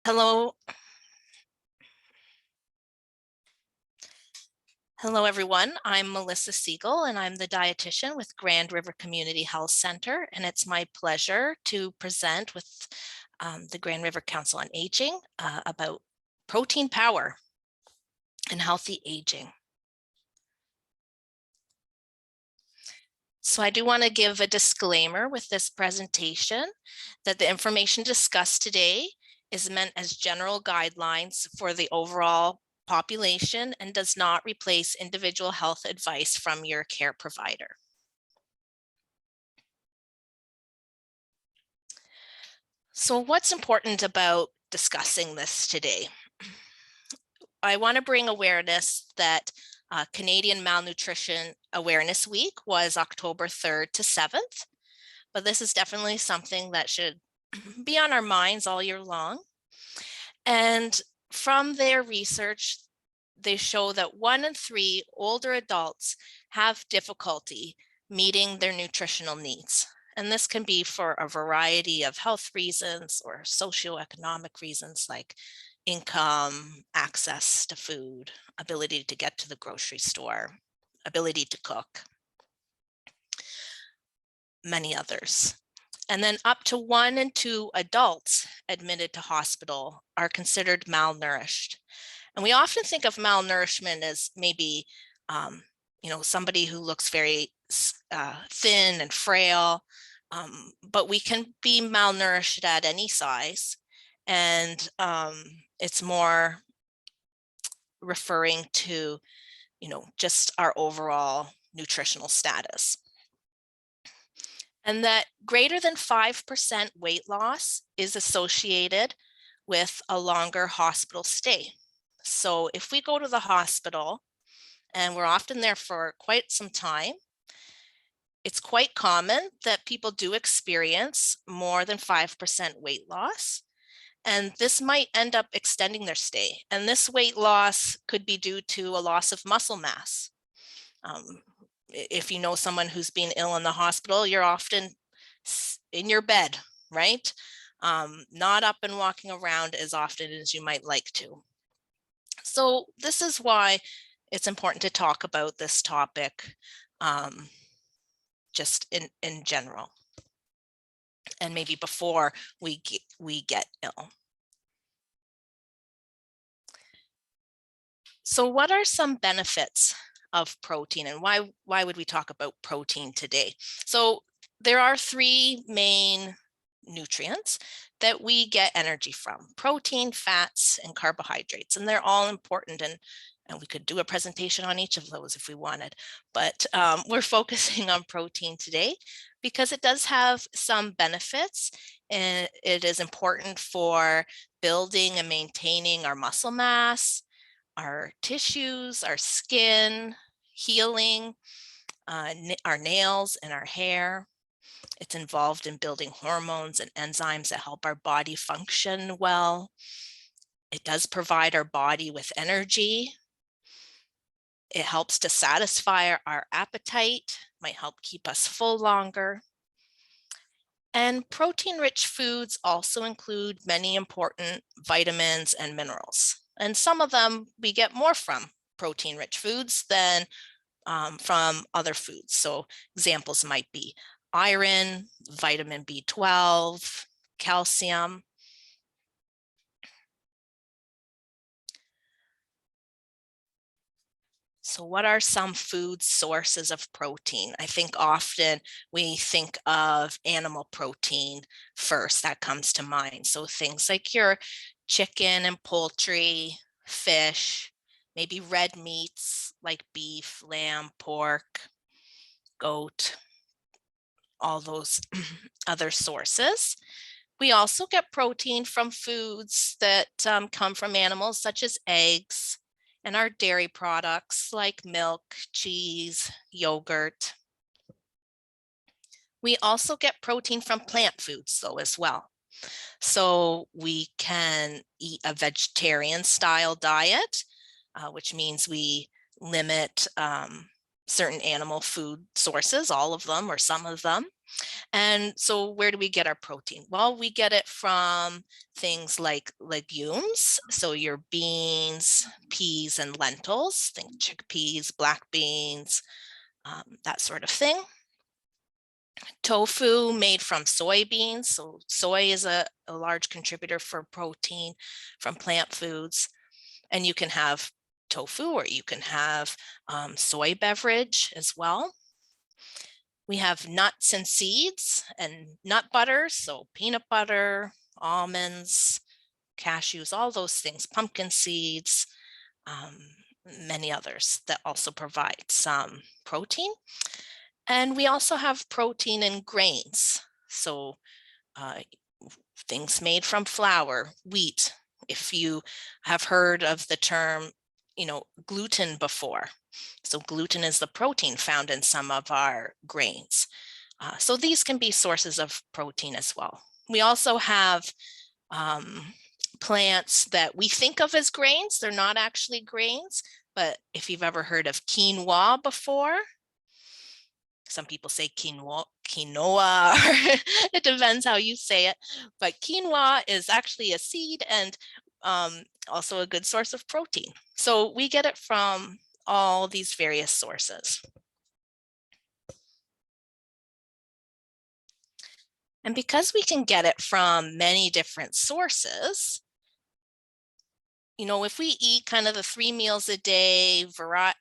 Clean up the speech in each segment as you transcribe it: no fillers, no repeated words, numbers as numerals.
Hello. Hello, everyone. I'm Melissa Siegel, and I'm the dietitian with Grand River Community Health Center. And it's my pleasure to present with the Grand River Council on Aging about protein power and healthy aging. So I do want to give a disclaimer with this presentation that the information discussed today is meant as general guidelines for the overall population and does not replace individual health advice from your care provider. So what's important about discussing this today? I want to bring awareness that Canadian Malnutrition Awareness Week was October 3rd to 7th, but this is definitely something that should be on our minds all year long. And from their research, they show that 1 in 3 older adults have difficulty meeting their nutritional needs. And this can be for a variety of health reasons or socioeconomic reasons like income, access to food, ability to get to the grocery store, ability to cook, many others. And then up to 1 in 2 adults admitted to hospital are considered malnourished. And we often think of malnourishment as maybe, somebody who looks very thin and frail, but we can be malnourished at any size. And it's more referring to, just our overall nutritional status. And that greater than 5% weight loss is associated with a longer hospital stay. So if we go to the hospital, and we're often there for quite some time, it's quite common that people do experience more than 5% weight loss. And this might end up extending their stay. And this weight loss could be due to a loss of muscle mass. If you know someone who's been ill in the hospital, you're often in your bed, right? Not up and walking around as often as you might like to. So this is why it's important to talk about this topic just in general, and maybe before we get ill. So what are some benefits of protein, and why would we talk about protein today? So there are 3 main nutrients that we get energy from: protein, fats, and carbohydrates. And they're all important, and we could do a presentation on each of those if we wanted. But we're focusing on protein today because it does have some benefits, and it is important for building and maintaining our muscle mass, our tissues, our skin, healing, our nails and our hair. It's involved in building hormones and enzymes that help our body function well. It does provide our body with energy. It helps to satisfy our appetite, might help keep us full longer. And protein-rich foods also include many important vitamins and minerals. And some of them we get more from protein-rich foods than from other foods. So examples might be iron, vitamin B12, calcium. So what are some food sources of protein? I think often we think of animal protein first. That comes to mind. So things like your chicken and poultry, fish, maybe red meats like beef, lamb, pork, goat, all those other sources. We also get protein from foods that come from animals, such as eggs, and our dairy products like milk, cheese, yogurt. We also get protein from plant foods, though, as well. So we can eat a vegetarian style diet, which means we limit certain animal food sources, all of them or some of them. And so where do we get our protein? Well, we get it from things like legumes. So your beans, peas, and lentils, think chickpeas, black beans, that sort of thing. Tofu made from soybeans. So soy is a large contributor for protein from plant foods. And you can have tofu, or you can have soy beverage as well. We have nuts and seeds and nut butters, so peanut butter, almonds, cashews, all those things, pumpkin seeds, many others that also provide some protein. And we also have protein in grains. So uh, things made from flour, wheat. If you have heard of the term, gluten before. So gluten is the protein found in some of our grains. So these can be sources of protein as well. We also have plants that we think of as grains. They're not actually grains, but if you've ever heard of quinoa before, some people say quinoa, it depends how you say it, but quinoa is actually a seed and also a good source of protein. So we get it from all these various sources. And because we can get it from many different sources, if we eat kind of the 3 meals a day,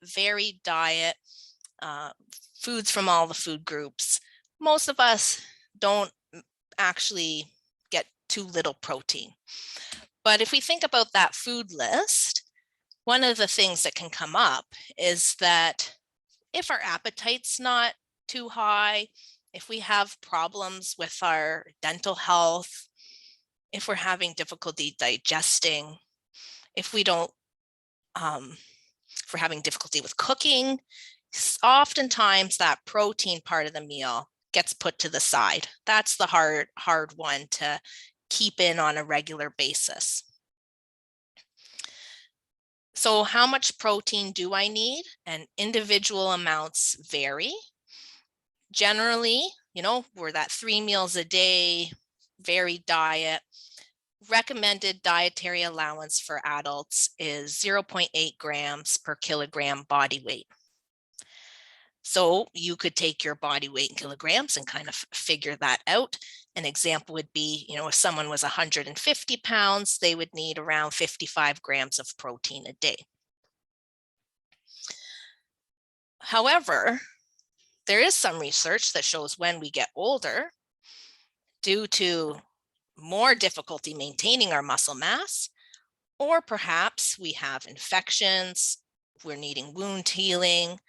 varied diet, foods from all the food groups, most of us don't actually get too little protein. But if we think about that food list, one of the things that can come up is that if our appetite's not too high, if we have problems with our dental health, if we're having difficulty digesting, if we don't, if we're having difficulty with cooking, oftentimes that protein part of the meal gets put to the side. That's the hard one to keep in on a regular basis. So how much protein do I need? And individual amounts vary. Generally, we're that 3 meals a day, varied diet. Recommended dietary allowance for adults is 0.8 grams per kilogram body weight. So you could take your body weight in kilograms and kind of figure that out. An example would be, if someone was 150 pounds, they would need around 55 grams of protein a day. However, there is some research that shows when we get older, due to more difficulty maintaining our muscle mass, or perhaps we have infections, we're needing wound healing,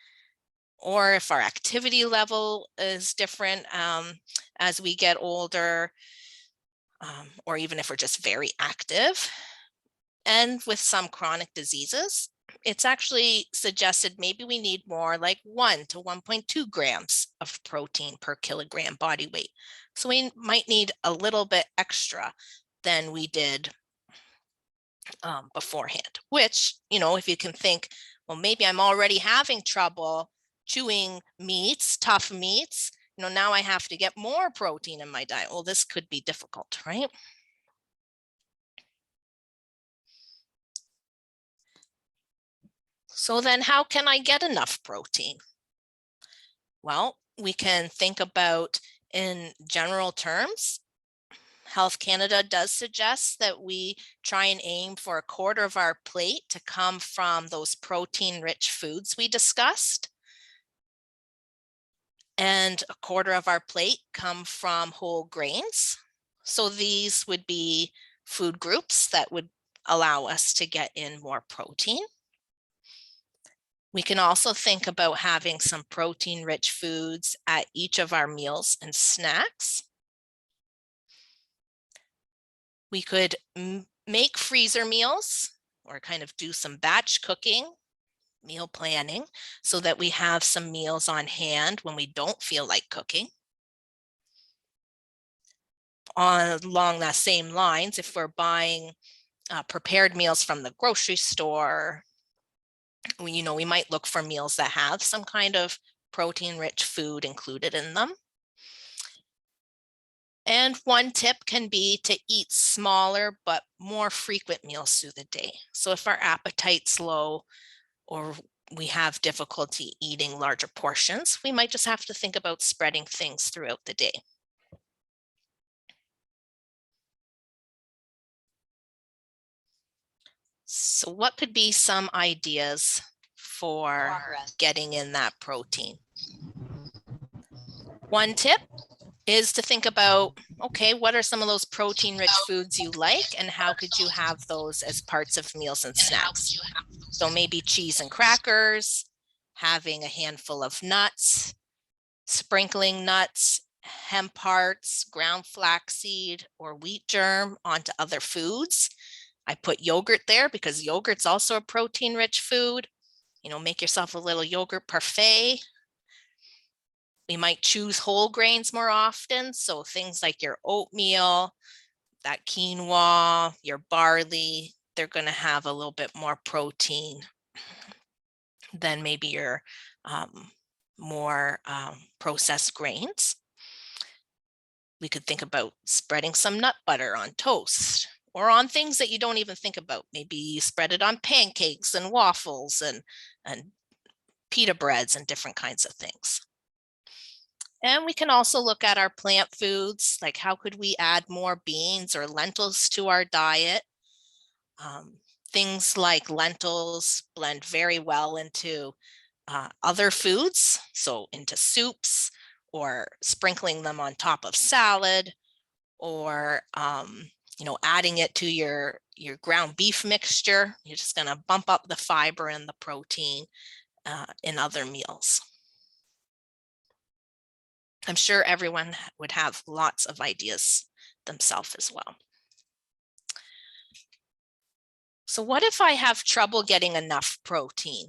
or if our activity level is different as we get older, or even if we're just very active, and with some chronic diseases, it's actually suggested maybe we need more, like 1 to 1.2 grams of protein per kilogram body weight. So we might need a little bit extra than we did beforehand, which, if you can think, well, maybe I'm already having trouble chewing meats, tough meats, now I have to get more protein in my diet. Well, this could be difficult, right? So then how can I get enough protein? Well, we can think about in general terms. Health Canada does suggest that we try and aim for a quarter of our plate to come from those protein-rich foods we discussed. And a quarter of our plate come from whole grains. So these would be food groups that would allow us to get in more protein. We can also think about having some protein-rich foods at each of our meals and snacks. We could make freezer meals or kind of do some batch cooking, meal planning, so that we have some meals on hand when we don't feel like cooking. Along that same lines, if we're buying prepared meals from the grocery store, we might look for meals that have some kind of protein-rich food included in them. And one tip can be to eat smaller but more frequent meals through the day. So if our appetite's low or we have difficulty eating larger portions, we might just have to think about spreading things throughout the day. So what could be some ideas for getting in that protein? One tip is to think about, okay, what are some of those protein-rich foods you like, and how could you have those as parts of meals and snacks? So maybe cheese and crackers, having a handful of nuts, sprinkling nuts, hemp hearts, ground flaxseed, or wheat germ onto other foods. I put yogurt there because yogurt's also a protein-rich food. You know, make yourself a little yogurt parfait. We might choose whole grains more often. So things like your oatmeal, that quinoa, your barley, they're going to have a little bit more protein than maybe your more processed grains. We could think about spreading some nut butter on toast or on things that you don't even think about. Maybe you spread it on pancakes and waffles and pita breads and different kinds of things. And we can also look at our plant foods, like how could we add more beans or lentils to our diet? Things like lentils blend very well into other foods, so into soups or sprinkling them on top of salad, or you know, adding it to your ground beef mixture. You're just going to bump up the fiber and the protein in other meals. I'm sure everyone would have lots of ideas themselves as well. So what if I have trouble getting enough protein?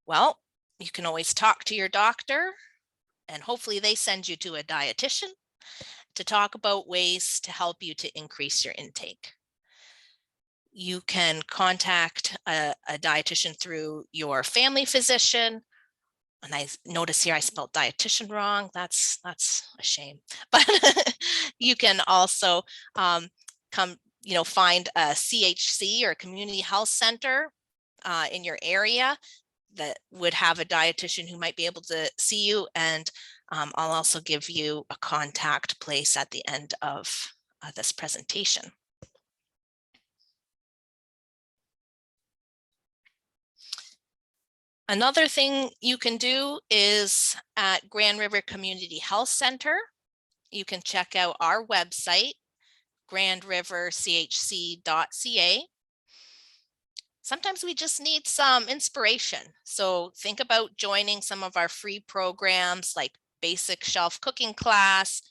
Well, you can always talk to your doctor, and hopefully they send you to a dietitian to talk about ways to help you to increase your intake. You can contact a dietitian through your family physician. And I notice here I spelled dietitian wrong. That's a shame. But you can also find a CHC or a community health center in your area that would have a dietitian who might be able to see you. And I'll also give you a contact place at the end of this presentation. Another thing you can do is at Grand River Community Health Center. You can check out our website, grandriverchc.ca. Sometimes we just need some inspiration. So think about joining some of our free programs like Basic Shelf Cooking Class.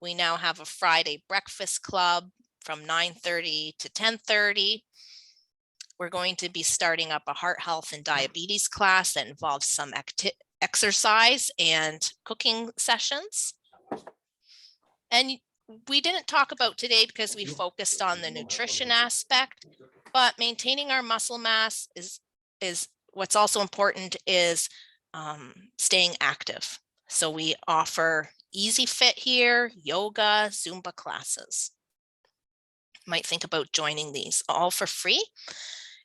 We now have a Friday breakfast club from 9:30 to 10:30. We're going to be starting up a heart health and diabetes class that involves some exercise and cooking sessions. And we didn't talk about today because we focused on the nutrition aspect, but maintaining our muscle mass is what's also important is staying active. So we offer Easy Fit here, yoga, Zumba classes. You might think about joining these all for free.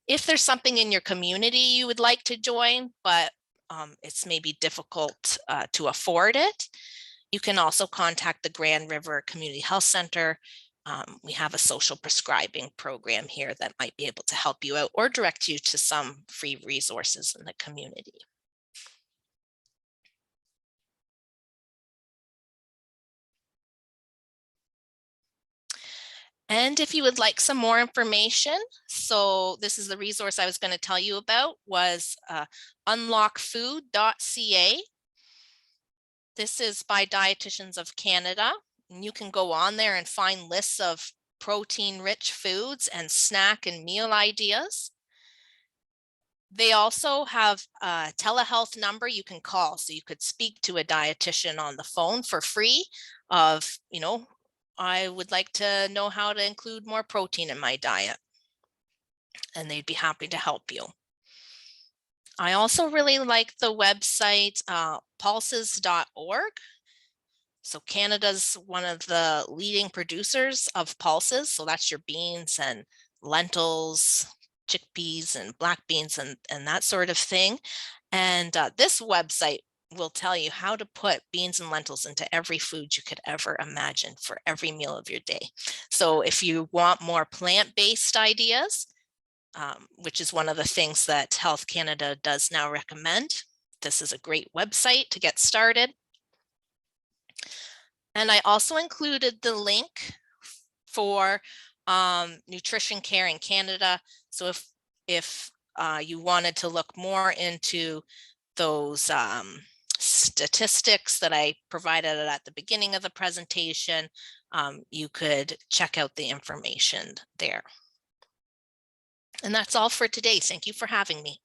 If there's something in your community you would like to join, but it's maybe difficult to afford it, you can also contact the Grand River Community Health Center. We have a social prescribing program here that might be able to help you out or direct you to some free resources in the community. And if you would like some more information, so this is the resource I was going to tell you about, was unlockfood.ca. This is by Dietitians of Canada. And you can go on there and find lists of protein-rich foods and snack and meal ideas. They also have a telehealth number you can call, so you could speak to a dietitian on the phone for free of, you know, I would like to know how to include more protein in my diet, and they'd be happy to help you. I also really like the website pulses.org. So Canada's one of the leading producers of pulses. So that's your beans and lentils, chickpeas and black beans and that sort of thing. And this website will tell you how to put beans and lentils into every food you could ever imagine for every meal of your day. So if you want more plant-based ideas, which is one of the things that Health Canada does now recommend, this is a great website to get started. And I also included the link for nutrition care in Canada. So if you wanted to look more into those statistics that I provided at the beginning of the presentation, you could check out the information there. And that's all for today. Thank you for having me.